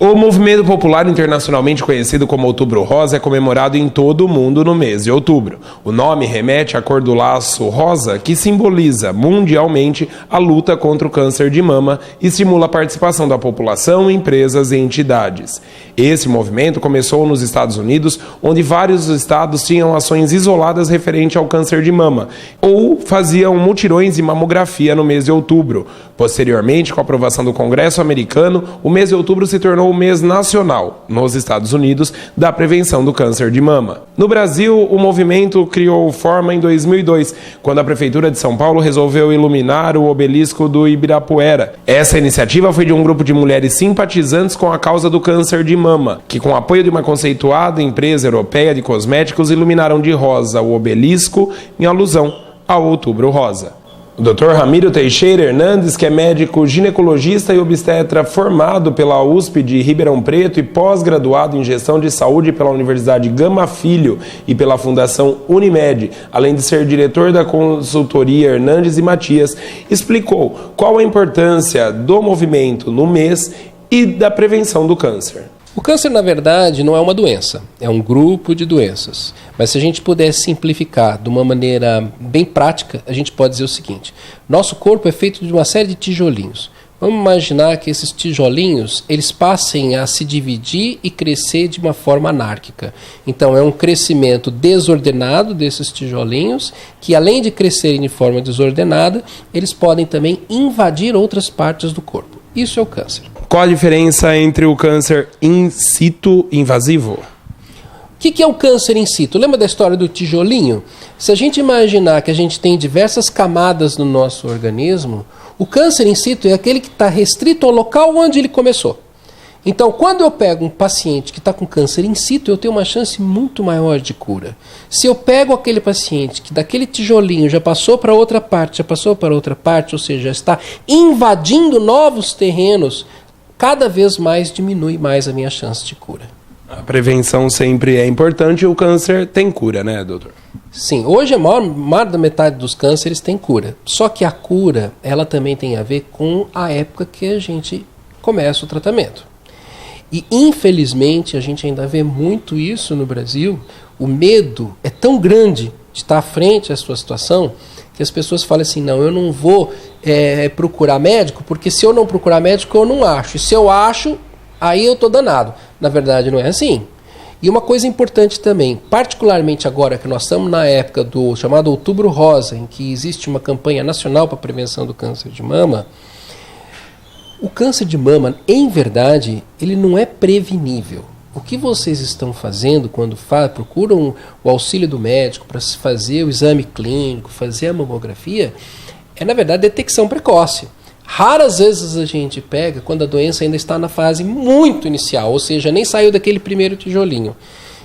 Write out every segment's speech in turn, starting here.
O movimento popular internacionalmente conhecido como Outubro Rosa é comemorado em todo o mundo no mês de outubro. O nome remete à cor do laço rosa, que simboliza mundialmente a luta contra o câncer de mama e estimula a participação da população, empresas e entidades. Esse movimento começou nos Estados Unidos, onde vários estados tinham ações isoladas referente ao câncer de mama, ou faziam mutirões de mamografia no mês de outubro. Posteriormente, com a aprovação do Congresso americano, o mês de outubro se tornou o mês nacional, nos Estados Unidos, da prevenção do câncer de mama. No Brasil, o movimento criou forma em 2002, quando a Prefeitura de São Paulo resolveu iluminar o obelisco do Ibirapuera. Essa iniciativa foi de um grupo de mulheres simpatizantes com a causa do câncer de mama, que com o apoio de uma conceituada empresa europeia de cosméticos iluminaram de rosa o obelisco em alusão ao Outubro Rosa. O Dr. Ramiro Teixeira Hernandes, que é médico ginecologista e obstetra formado pela USP de Ribeirão Preto e pós-graduado em gestão de saúde pela Universidade Gama Filho e pela Fundação Unimed, além de ser diretor da consultoria Hernandes e Matias, explicou qual a importância do movimento no mês e da prevenção do câncer. O câncer, na verdade, não é uma doença, é um grupo de doenças. Mas se a gente puder simplificar de uma maneira bem prática, a gente pode dizer o seguinte: nosso corpo é feito de uma série de tijolinhos. Vamos imaginar que esses tijolinhos, eles passem a se dividir e crescer de uma forma anárquica. Então é um crescimento desordenado desses tijolinhos, que além de crescerem de forma desordenada, eles podem também invadir outras partes do corpo. Isso é o câncer. Qual a diferença entre o câncer in situ e invasivo? O que é o câncer in situ? Lembra da história do tijolinho? Se a gente imaginar que a gente tem diversas camadas no nosso organismo, o câncer in situ é aquele que está restrito ao local onde ele começou. Então, quando eu pego um paciente que está com câncer in situ, eu tenho uma chance muito maior de cura. Se eu pego aquele paciente que daquele tijolinho já passou para outra parte, ou seja, já está invadindo novos terrenos, cada vez mais diminui mais a minha chance de cura. A prevenção sempre é importante e o câncer tem cura, né, doutor? Sim, hoje a maior da metade dos cânceres tem cura. Só que a cura, ela também tem a ver com a época que a gente começa o tratamento. E infelizmente a gente ainda vê muito isso no Brasil. O medo é tão grande de estar à frente da sua situação que as pessoas falam assim: não, eu não vou procurar médico, porque se eu não procurar médico eu não acho. E se eu acho, aí eu estou danado. Na verdade não é assim. E uma coisa importante também, particularmente agora que nós estamos na época do chamado Outubro Rosa, em que existe uma campanha nacional para a prevenção do câncer de mama, o câncer de mama, em verdade, ele não é prevenível. O que vocês estão fazendo quando procuram o auxílio do médico para se fazer o exame clínico, fazer a mamografia, é na verdade detecção precoce. Raras vezes a gente pega quando a doença ainda está na fase muito inicial, ou seja, nem saiu daquele primeiro tijolinho.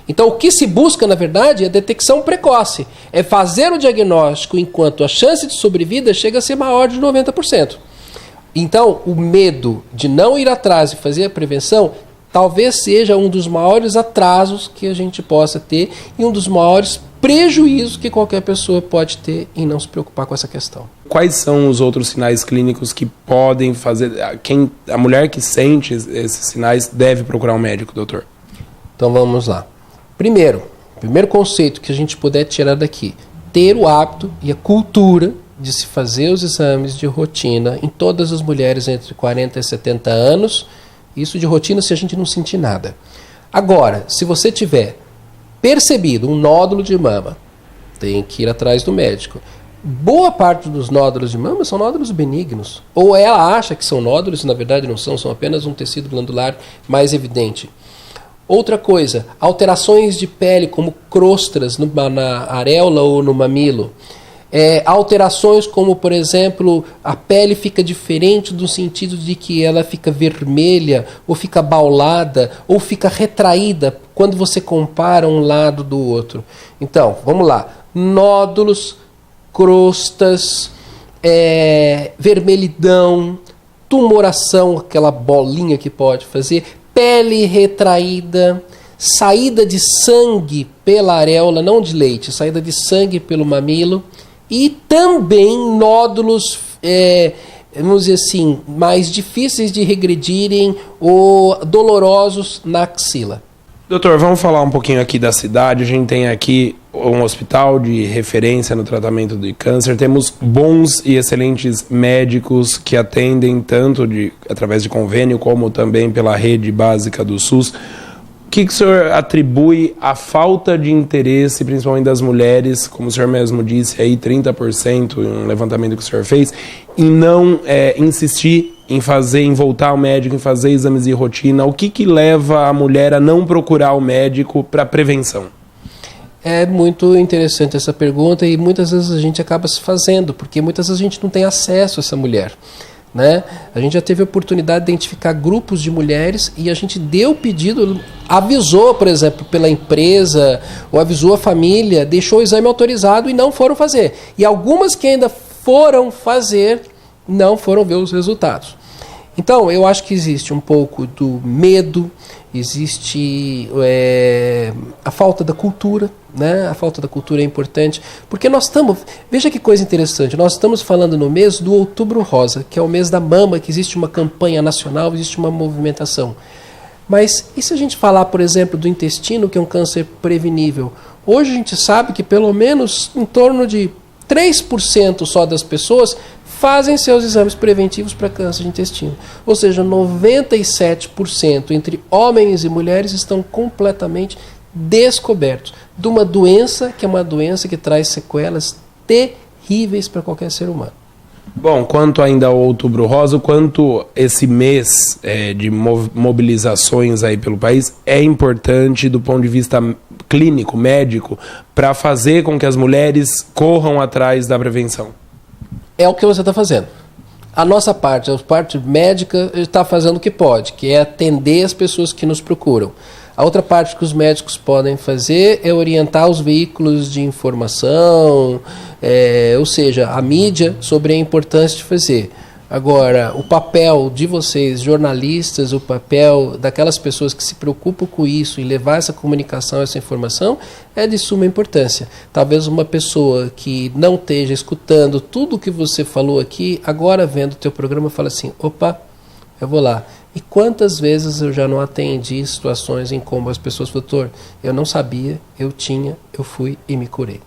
Então o que se busca na verdade é a detecção precoce, é fazer o diagnóstico enquanto a chance de sobrevida chega a ser maior de 90%. Então, o medo de não ir atrás e fazer a prevenção talvez seja um dos maiores atrasos que a gente possa ter e um dos maiores prejuízos que qualquer pessoa pode ter em não se preocupar com essa questão. Quais são os outros sinais clínicos que podem fazer... A mulher que sente esses sinais deve procurar um médico, doutor? Então vamos lá. Primeiro conceito que a gente puder tirar daqui: ter o hábito e a cultura de se fazer os exames de rotina em todas as mulheres entre 40 e 70 anos, isso de rotina se a gente não sentir nada. Agora, se você tiver percebido um nódulo de mama, tem que ir atrás do médico. Boa parte dos nódulos de mama são nódulos benignos, ou ela acha que são nódulos e na verdade não são apenas um tecido glandular mais evidente. Outra coisa, alterações de pele como crostras na areola ou no mamilo. Alterações como, por exemplo, a pele fica diferente no sentido de que ela fica vermelha, ou fica baulada, ou fica retraída quando você compara um lado do outro. Então, vamos lá. Nódulos, crostas, vermelhidão, tumoração, aquela bolinha que pode fazer, pele retraída, saída de sangue pela areola, não de leite, saída de sangue pelo mamilo, e também nódulos vamos dizer assim, mais difíceis de regredirem ou dolorosos na axila. Doutor, vamos falar um pouquinho aqui da cidade. A gente tem aqui um hospital de referência no tratamento de câncer. Temos bons e excelentes médicos que atendem tanto através de convênio como também pela rede básica do SUS. O que o senhor atribui à falta de interesse, principalmente das mulheres, como o senhor mesmo disse aí, 30% em um levantamento que o senhor fez, em não insistir em voltar ao médico, em fazer exames de rotina? O que leva a mulher a não procurar o médico para prevenção? É muito interessante essa pergunta e muitas vezes a gente acaba se fazendo, porque muitas vezes a gente não tem acesso a essa mulher, né? A gente já teve a oportunidade de identificar grupos de mulheres e a gente deu o pedido, avisou, por exemplo, pela empresa, ou avisou a família, deixou o exame autorizado e não foram fazer. E algumas que ainda foram fazer, não foram ver os resultados. Então, eu acho que existe um pouco do medo, existe a falta da cultura, né? A falta da cultura é importante, porque nós estamos, veja que coisa interessante, nós estamos falando no mês do Outubro Rosa, que é o mês da mama, que existe uma campanha nacional, existe uma movimentação. Mas e se a gente falar, por exemplo, do intestino, que é um câncer prevenível? Hoje a gente sabe que pelo menos em torno de 3% só das pessoas fazem seus exames preventivos para câncer de intestino. Ou seja, 97% entre homens e mulheres estão completamente descobertos de uma doença que é uma doença que traz sequelas terríveis para qualquer ser humano. Bom, quanto ainda ao Outubro Rosa, quanto esse mês de mobilizações aí pelo país é importante do ponto de vista clínico, médico, para fazer com que as mulheres corram atrás da prevenção? É o que você está fazendo. A nossa parte, a parte médica, está fazendo o que pode, que é atender as pessoas que nos procuram. A outra parte que os médicos podem fazer é orientar os veículos de informação, ou seja, a mídia, sobre a importância de fazer. Agora, o papel de vocês, jornalistas, o papel daquelas pessoas que se preocupam com isso e levar essa comunicação, essa informação, é de suma importância. Talvez uma pessoa que não esteja escutando tudo o que você falou aqui, agora vendo o teu programa, fala assim, opa, eu vou lá. E quantas vezes eu já não atendi situações em como as pessoas falam, doutor, eu não sabia, eu tinha, eu fui e me curei.